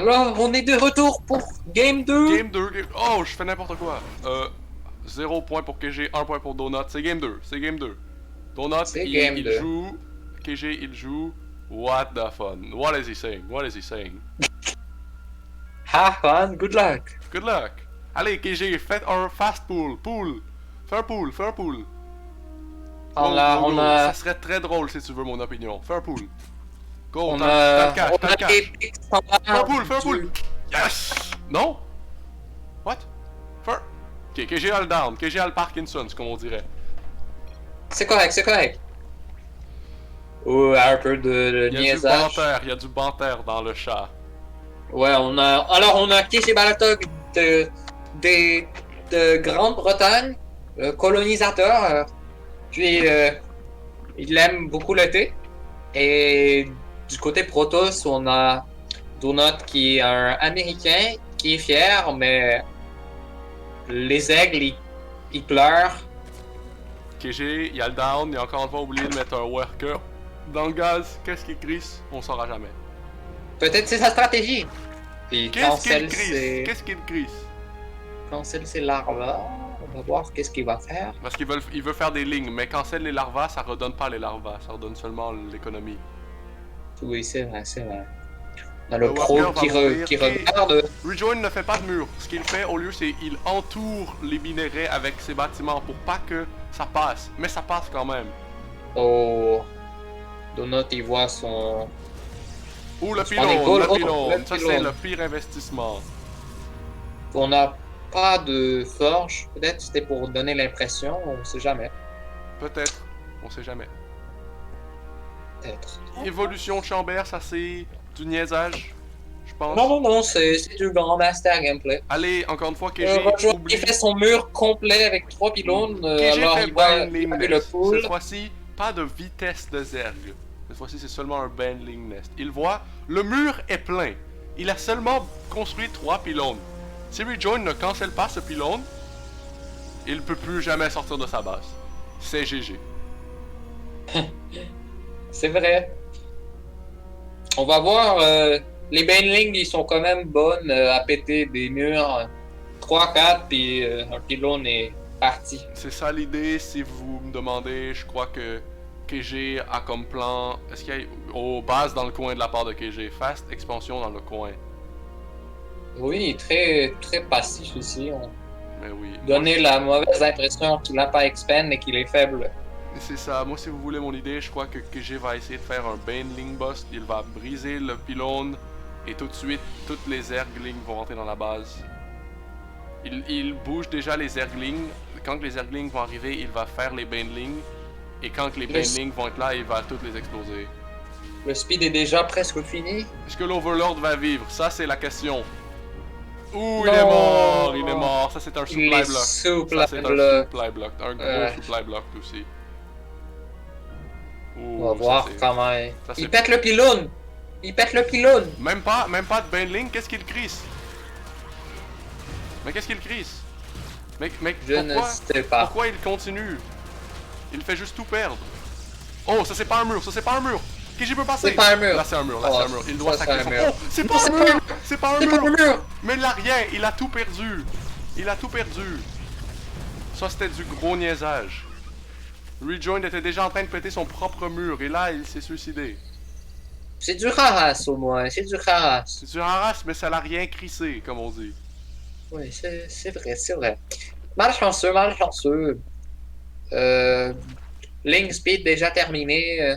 Alors, on est de retour pour Game 2. Game 2, oh, je fais n'importe quoi. 0 point pour KG, 1 point pour Donut. C'est Game 2, c'est Game 2. Donut, C'est il, Game il 2. joue. KG, il joue. What the fun? What is he saying? What is he saying? Have fun, good luck. Good luck. Allez, KG, faites un fast pool. Pool. Fais un pool, fais un pool. On a, Ça serait très drôle si tu veux mon opinion. Fais un pool. Go, on t'as a, le cash, on t'as a le cash. des pics standards Fais un pool, fais un du- pool. Yes! Non? What? Fais un... Ok, KG a le down, KG a le Parkinson, comme on dirait. C'est correct, c'est correct. Ou un peu de Il y a du niaisage. banter, il y a du banter dans le chat. Ouais, on a Kishi Balatog de Grande-Bretagne, colonisateur. Puis, il aime beaucoup l'été. Et du côté Protoss, on a Donut qui est un Américain qui est fier, mais les aigles, ils pleurent. KG, il y a le down, il a encore une fois oublié de mettre un worker dans le gaz. Qu'est-ce qu'il crisse? On saura jamais. Peut-être c'est sa stratégie. Puis Qu'est-ce qu'il cancel crisse? Qu'est-ce qu'il crisse? ses larvas. On va voir qu'est-ce qu'il va faire. Parce il veut faire des lignes, mais cancel les larvas, ça redonne pas les larvas, ça redonne seulement l'économie. Oui, c'est vrai, c'est vrai. On a le Le pro worker va mourir qui et- regarde. Rejoin ne fait pas de mur. Ce qu'il fait au lieu, c'est il entoure les minéraux avec ses bâtiments pour pas que ça passe. Mais ça passe quand même. Oh. Donut, il voit son. Ouh, le On est pylône, goal. le Oh, pylône. le Ça, pylône. c'est le pire investissement. On n'a pas de forge. Peut-être c'était pour donner l'impression, on sait jamais. Peut-être. On sait jamais. Peut-être. Évolution de Chambert, ça c'est du niaisage, je pense. Non, c'est du grand master gameplay. Allez, encore une fois, KG, Roger, oublie. il fait son mur complet avec 3 pylônes, KG alors fait il va Bindling taper le Nest. pool. Cette fois-ci, pas de vitesse de Zerg. Cette fois-ci, c'est seulement un Bindling Nest. Il voit, le mur est plein. Il a seulement construit 3 pylônes. Si Rejoin ne cancelle pas ce pylône, il peut plus jamais sortir de sa base. C'est GG. C'est vrai. On va voir, les Banelings, ils sont quand même bonnes à péter des murs. 3-4, puis un pylône est parti. C'est ça l'idée, si vous me demandez, je crois que KG a comme plan... Est-ce qu'il y a aux bases dans le coin de la part de KG? Fast expansion dans le coin. Oui, très, très passif ici. On Mais oui. donner la mauvaise impression qu'il n'a pas expand et qu'il est faible. C'est ça, moi si vous voulez mon idée, je crois que KG va essayer de faire un Baneling Bust. Il va briser le pylône et tout de suite, toutes les Zerglings vont rentrer dans la base. Il bouge déjà les Zerglings. Quand les Zerglings vont arriver, il va faire les Banelings. Et quand les Banelings vont être là, il va toutes les exploser. Le speed est déjà presque fini. Est-ce que l'Overlord va vivre? Ça, c'est la question. Ouh, il Non. est mort, il est mort. Ça, c'est un Il supply est block. souple. Ça, c'est un supply block. Un gros supply block aussi. Ouh, On va ça, voir c'est- comment ça, c'est- il pète le pylône. Il pète le pylône. Même pas de Baneling, qu'est-ce qu'il crisse? Mais qu'est-ce qu'il crisse? Mais Je ne pourquoi? sais pas. Pourquoi il continue? Il fait juste tout perdre. Oh, ça c'est pas un mur, ça c'est pas un mur! KG peut passer! C'est pas un mur. Là c'est un mur, là Oh, c'est un mur. Il doit ça, sacrer c'est son... un mur. Oh, c'est Non, pas un c'est mur! pas un- C'est pas un C'est pas mur! le mur. Mais il a rien, il a tout perdu! Il a tout perdu! Ça c'était du gros niaisage. Rejoin était déjà en train de péter son propre mur et là il s'est suicidé. C'est du harass au moins. C'est du harass. C'est du harass mais ça l'a rien crissé comme on dit. Oui, c'est vrai, c'est vrai. Malchanceux, malchanceux. Link speed déjà terminé.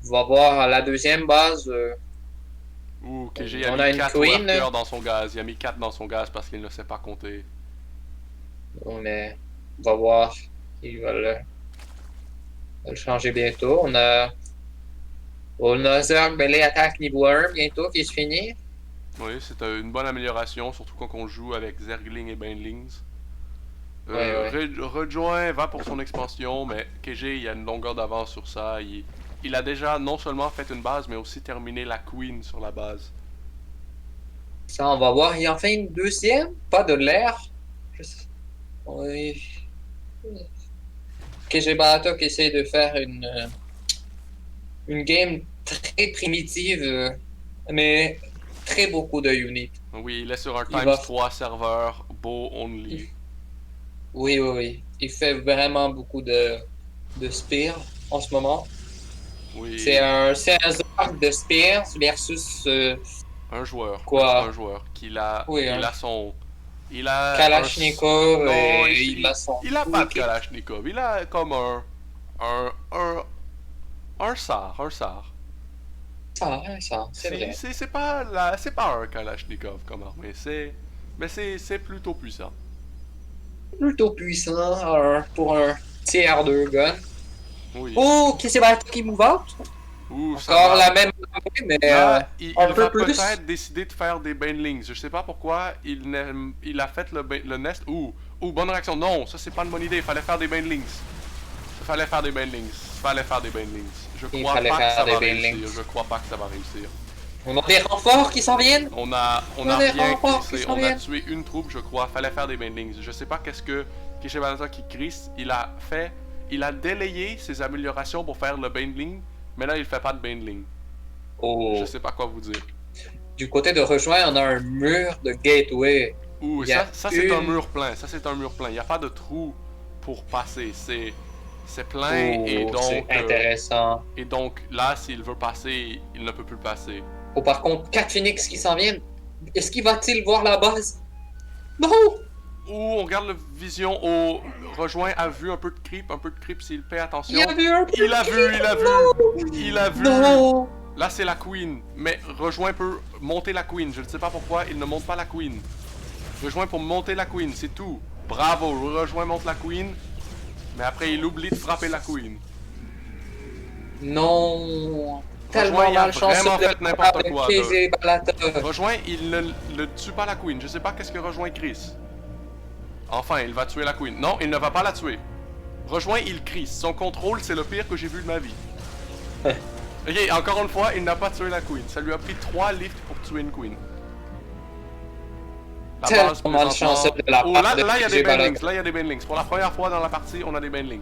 On va voir la deuxième base. Ouh, KG a On a mis une 4 queen. workers dans son gaz. Il a mis 4 dans son gaz parce qu'il ne sait pas compter. Mais on va voir. Ils va le changer bientôt. On a Zerg Melee attaque niveau 1 bientôt qui se finit. Oui, c'est une bonne amélioration, surtout quand on joue avec Zergling et Banelings. Ouais. Rejoin va pour son expansion, mais KG il a une longueur d'avance sur ça. Il a déjà non seulement fait une base, mais aussi terminé la Queen sur la base. Ça, on va voir. Il en fait une deuxième. Pas de l'air. Oui. KG Baratok essaie de faire une game très primitive. Mais très beaucoup de units. Oui, il est sur un Il times va... 3 serveur, beau only. Oui, oui, oui. Il fait vraiment beaucoup de spears en ce moment. Oui, C'est un Zorg de spears versus un joueur, juste un quoi? joueur, Oui, il un a son, il a Kalachnikov non, et il a son il a full pas de kit. Kalachnikov, il a comme un, un, un SAR. Ça, c'est vrai. C'est pas un Kalachnikov comme arme, mais c'est plutôt puissant. Plutôt puissant pour un tiers 2 gun. Oui. Oh, qui c'est qui move out? Ouh, ça Encore va. la même armée, mais Là, un il peu va plus. peut-être décider de faire des banelings. Je sais pas pourquoi il a fait le nest. Ouh, bonne réaction. Non, ça c'est pas une bonne idée. Il fallait faire des banelings. Il fallait faire des banelings. Il fallait faire des banelings. Je Il crois fallait pas que ça faire des va réussir. banelings. Je crois pas que ça va réussir. On a des renforts qui s'en viennent. On On a a des rien renforts qui crissé. s'en On a viennent. tué une troupe, je crois. Fallait faire des banelings. Je sais pas qu'est-ce que Kishibanata qui crisse. Il a fait. Il a délayé ses améliorations pour faire le baneling. Mais là, il fait pas de baneling. Je Oh. sais pas quoi vous dire. Du côté de rejoint, on a un mur de gateway. Ouh, Il y a ça c'est un une. mur plein. Ça c'est un mur plein. Il n'y a pas de trou pour passer. C'est plein Oh, c'est intéressant. et donc là, s'il veut passer, il ne peut plus passer. Oh, par contre, 4 Phoenix qui s'en viennent. Est-ce qu'il va-t-il voir la base? Non! Ouh, on regarde le vision au rejoint a vu un peu de creep s'il paie attention. Il a vu un peu Il a de vu, creep. il a vu. Non! Il a vu. Non! Là, c'est la queen, mais rejoint peut monter la queen. Je ne sais pas pourquoi il ne monte pas la queen. Rejoint pour monter la queen, c'est tout. Bravo, rejoint monte la queen. Mais après, il oublie de frapper la queen. Non! Rejoint, Tellement il a malchanceux vraiment de fait n'importe avec quoi. KG Balata. Rejoint, il ne tue pas la queen. Je sais pas qu'est-ce que rejoint Chris. Enfin, il va tuer la queen. Non, il ne va pas la tuer. Rejoint, il crie. Son contrôle, c'est le pire que j'ai vu de ma vie. Ok, encore une fois, il n'a pas tué la queen. Ça lui a pris 3 lifts pour tuer une queen. La base Tellement malchanceux présentement... de la Oh, part là, de là, il y a des KG Balata. banelings. Là, il y a des banelings. Pour la première fois dans la partie, on a des banelings.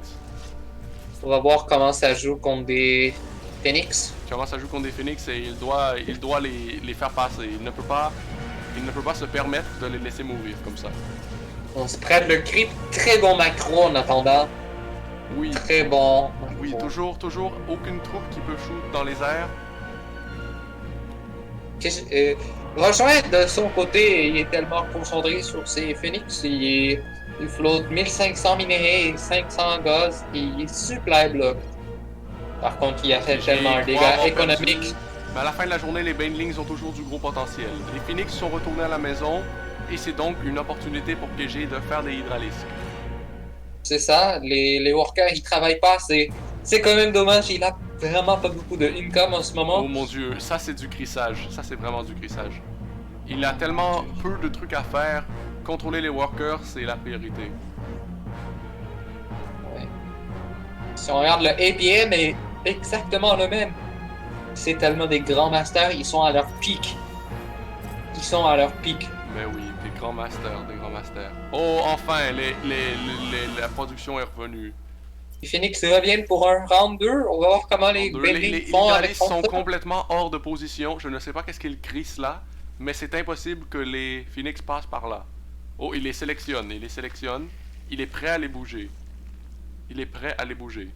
On va voir comment ça joue contre des Phoenix. Il commence à jouer contre des Phoenix et il doit les faire passer. Il ne peut pas se permettre de les laisser mourir comme ça. On se prête le creep. Très bon macro en attendant. Oui, Très bon. oui, toujours aucune troupe qui peut shoot dans les airs. Rejoint de son côté, il est tellement concentré sur ses Phoenix. Il flotte 1500 minéraux et 500 gaz. Et il est super bloc. Par contre, il a fait tellement un Et dégât pour avoir économique. perdu, mais à la fin de la journée, les Banelings ont toujours du gros potentiel. Les Phoenix sont retournés à la maison et c'est donc une opportunité pour KG de faire des hydralisques. C'est ça, les workers, ils travaillent pas. C'est quand même dommage. Il a vraiment pas beaucoup de income en ce moment. Oh mon dieu, ça c'est du crissage. Ça c'est vraiment du crissage. Il a tellement peu de trucs à faire. Contrôler les workers, c'est la priorité. Ouais. Si on regarde le APM, est exactement le même. C'est tellement des grands masters, ils sont à leur pic. Ils sont à leur pic. Mais oui, des grands masters, des grands masters. Oh, enfin, la production est revenue. Les Phoenix reviennent pour un round 2. On va voir comment les Les Bending font avec hydralisques sont ça. complètement hors de position. Je ne sais pas qu'est-ce qu'ils crissent là, mais c'est impossible que les Phoenix passent par là. Oh, il les sélectionne, il les sélectionne. Il est prêt à les bouger. Il est prêt à les bouger.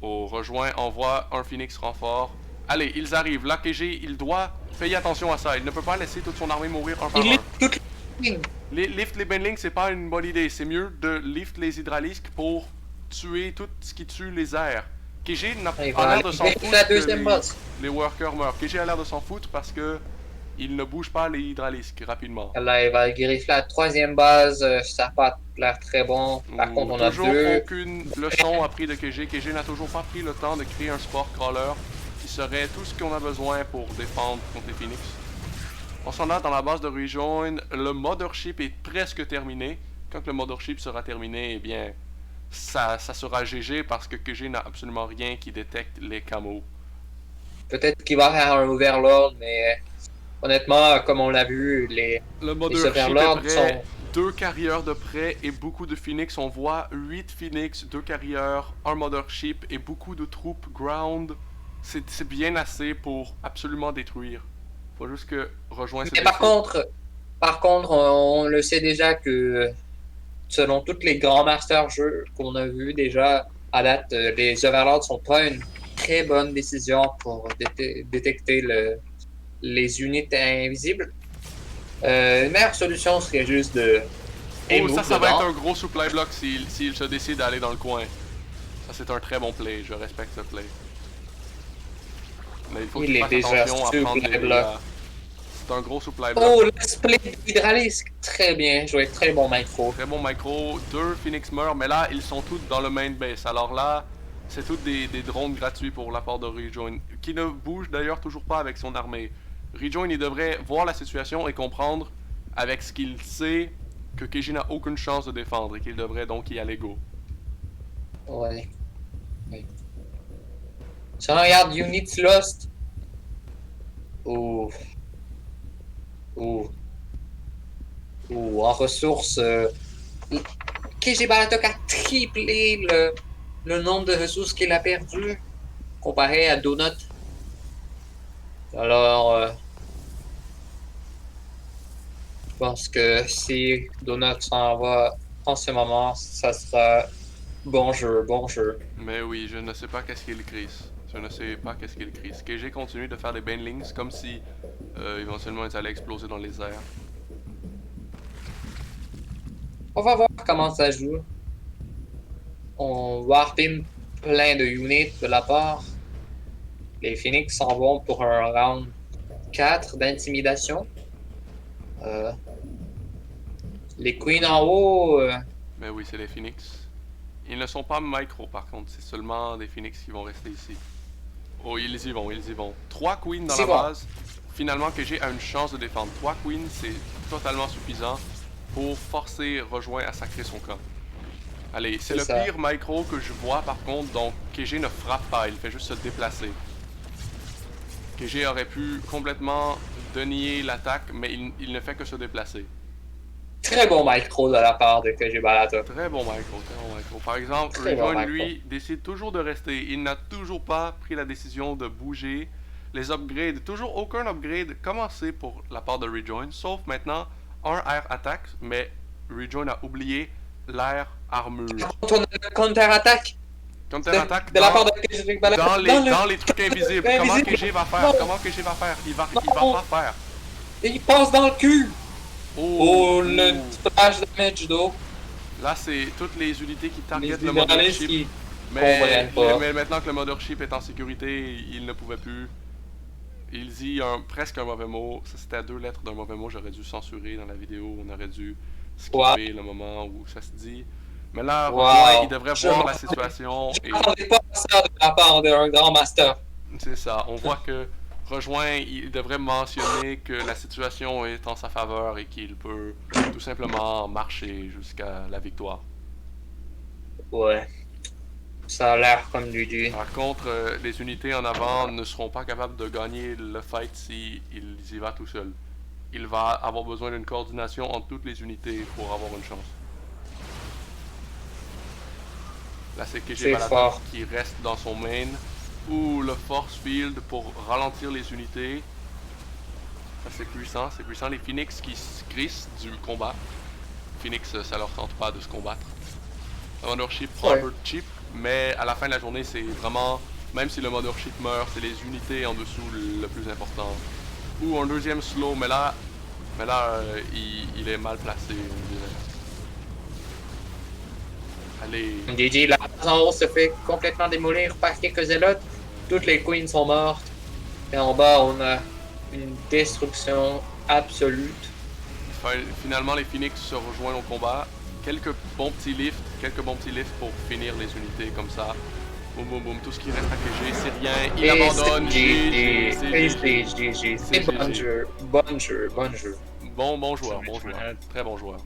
Oh, rejoint, envoie un Phoenix renfort. Allez, ils arrivent. Là, KG, il doit payer attention à ça. Il ne peut pas laisser toute son armée mourir un par Il un. est toutes les Les lift les Benlings, c'est pas une bonne idée. C'est mieux de lift les hydralisques pour tuer tout ce qui tue les airs. KG n'a Il pas va l'air de s'en aller foutre la que deuxième boss. les workers meurent. KG a l'air de s'en foutre parce que il ne bouge pas les hydralisques rapidement. Là, il va griffer la troisième base. Ça n'a pas l'air très bon. Par contre, on a toujours deux. aucune leçon appris de KG. KG n'a toujours pas pris le temps de créer un sport crawler qui serait tout ce qu'on a besoin pour défendre contre les Phoenix. On s'en a dans la base de rejoin. Le mothership est presque terminé. Quand le mothership sera terminé, eh bien, ça sera GG parce que KG n'a absolument rien qui détecte les camos. Peut-être qu'il va faire un Overlord, mais honnêtement, comme on l'a vu, Le les mothership est Overlords prêt. sont. 2 carrières de près et beaucoup de Phoenix. On voit 8 Phoenix, 2 carrières, un mothership et beaucoup de troupes ground. c'est bien assez pour absolument détruire. Faut juste que rejoindre Mais par contre, on le sait déjà que selon tous les grands masters jeux qu'on a vus déjà à date, les Overlords sont pas une très bonne décision pour détecter les unités invisibles. Une meilleure solution serait juste de Oh, ça va être dedans. un gros supply block s'il se décide d'aller dans le coin. Ça, c'est un très bon play. Je respecte ce play. Mais il faut Il qu'il est fasse déjà attention à prendre supply les block. dégâts. C'est un gros supply block. Oh, le split hydralisque, très bien joué, très bon micro. Très bon micro. 2 Phoenix meurent, mais là, ils sont tous dans le main base. Alors là, c'est tous des drones gratuits pour la part de Rejoin. Qui ne bouge d'ailleurs toujours pas avec son armée. Rejoin, il devrait voir la situation et comprendre, avec ce qu'il sait, que Keiji n'a aucune chance de défendre et qu'il devrait donc y aller go. Ouais. Ouais. Si on regarde Units Lost. Ou. Ou. Ou en ressources. KG Balatok a triplé le nombre de ressources qu'il a perdu comparé à Donut. Alors, je pense que si Donut s'en va en ce moment, ça sera bon jeu, bon jeu. Mais oui, je ne sais pas qu'est-ce qu'il crisse. Je ne sais pas qu'est-ce qu'il crisse. KG continue de faire des banelings comme si éventuellement ils allaient exploser dans les airs. On va voir comment ça joue. On warpim plein de units de la part. Les Phoenix s'en vont pour un round 4 d'intimidation. Les Queens en haut, Mais oui, c'est les Phoenix. Ils ne sont pas micro par contre, c'est seulement des Phoenix qui vont rester ici. Oh, ils y vont, ils y vont. 3 Queens dans C'est la bon. base. Finalement, KG a une chance de défendre. 3 Queens, c'est totalement suffisant pour forcer Rejoin à sacrer son camp. Allez, c'est le ça. pire micro que je vois par contre, donc KG ne frappe pas, il fait juste se déplacer. KG aurait pu complètement dénier l'attaque, mais il ne fait que se déplacer. Très bon micro de la part de KG Balata. Très bon micro, très bon micro. Par exemple, Très bon Rejoin, micro. lui, décide toujours de rester. Il n'a toujours pas pris la décision de bouger. Les upgrades, toujours aucun upgrade commencé pour la part de Rejoin, sauf maintenant un air attack, mais Rejoin a oublié l'air armure. Quand on a le counter-attaque Counter-attaque de la part de KG Balata. dans les trucs invisibles. Comment Invisible. KG va faire? Non. Comment KG va faire? Il va Non. pas faire. Et il passe dans le cul. Oh, le oh. splash damage d'eau. Là, c'est toutes les unités qui Les targetent le hydralistes mothership. qui Mais, comprennent pas. mais maintenant que le mothership est en sécurité, il ne pouvait plus. Il dit presque un mauvais mot. Ça, c'était à 2 lettres d'un mauvais mot. J'aurais dû censurer dans la vidéo. On aurait dû skipper le moment où ça se dit. Mais là, Rejoin, il devrait voir la situation. Je m'attendais pas à ça de la part d'un grand master. C'est ça. On voit que Rejoin, il devrait mentionner que la situation est en sa faveur et qu'il peut tout simplement marcher jusqu'à la victoire. Ouais. Ça a l'air comme du dit. Par contre, les unités en avant ne seront pas capables de gagner le fight s'il y va tout seul. Il va avoir besoin d'une coordination entre toutes les unités pour avoir une chance. Là, c'est KG Balata qui reste dans son main. Ou le force field pour ralentir les unités. Ça, c'est puissant, c'est puissant. Les Phoenix qui se crissent du combat. Phoenix, ça leur tente pas de se combattre. Le mothership prend un peu de chip, mais à la fin de la journée, c'est vraiment, même si le mothership meurt, c'est les unités en dessous le plus important. Ou un deuxième slow, mais là il est mal placé, on dirait. Allez. DJ, la base en haut se fait complètement démolir par quelques zélotes. Toutes les queens sont mortes. Et en bas, on a une destruction absolue. Finalement, les Phoenix se rejoignent au combat. Quelques bons petits lifts pour finir les unités comme ça. Boum boum boum, tout ce qui reste à KG, c'est rien, il abandonne. C'est bon jeu, bon jeu, bon jeu. Bon joueur, très bon joueur.